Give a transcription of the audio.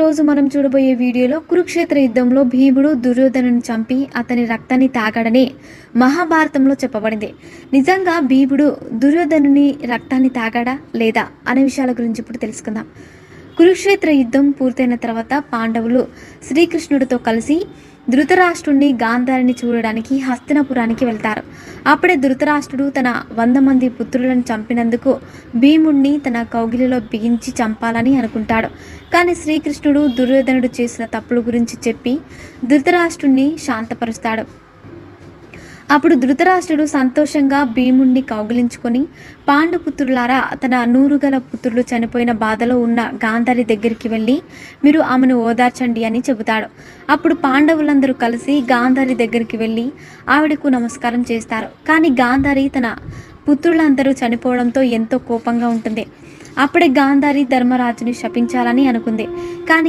రోజు మనం చూడబోయే వీడియోలో కురుక్షేత్ర యుద్ధంలో భీముడు దుర్యోధనుని చంపి అతని రక్తాన్ని తాగాడని మహాభారతంలో చెప్పబడింది. నిజంగా భీముడు దుర్యోధనుని రక్తాన్ని తాగాడా లేదా అనే విషయాల గురించి ఇప్పుడు తెలుసుకుందాం. కురుక్షేత్ర యుద్ధం పూర్తయిన తర్వాత పాండవులు శ్రీకృష్ణుడితో కలిసి ధృతరాష్ట్రుడిని గాంధారిని చూడడానికి హస్తినపురానికి వెళ్తారు. అప్పుడే ధృతరాష్ట్రుడు తన 100 మంది పుత్రులను చంపినందుకు భీముడిని తన కౌగిలిలో బిగించి చంపాలని అనుకుంటాడు. కానీ శ్రీకృష్ణుడు దుర్యోధనుడు చేసిన తప్పుల గురించి చెప్పి ధృతరాష్ట్రుడిని శాంతపరుస్తాడు. అప్పుడు ధృతరాష్ట్రుడు సంతోషంగా భీముణ్ణి కౌగిలించుకొని, పాండుపుత్రులారా, తన 100 గల పుత్రులు చనిపోయిన బాధలో ఉన్న గాంధారి దగ్గరికి వెళ్ళి మీరు ఆమెను ఓదార్చండి అని చెబుతాడు. అప్పుడు పాండవులందరూ కలిసి గాంధారి దగ్గరికి వెళ్ళి ఆవిడకు నమస్కారం చేస్తారు. కానీ గాంధారి తన పుత్రులందరూ చనిపోవడంతో ఎంతో కోపంగా ఉంటుంది. అప్పుడే గాంధారి ధర్మరాజుని శపించాలని అనుకుంది. కానీ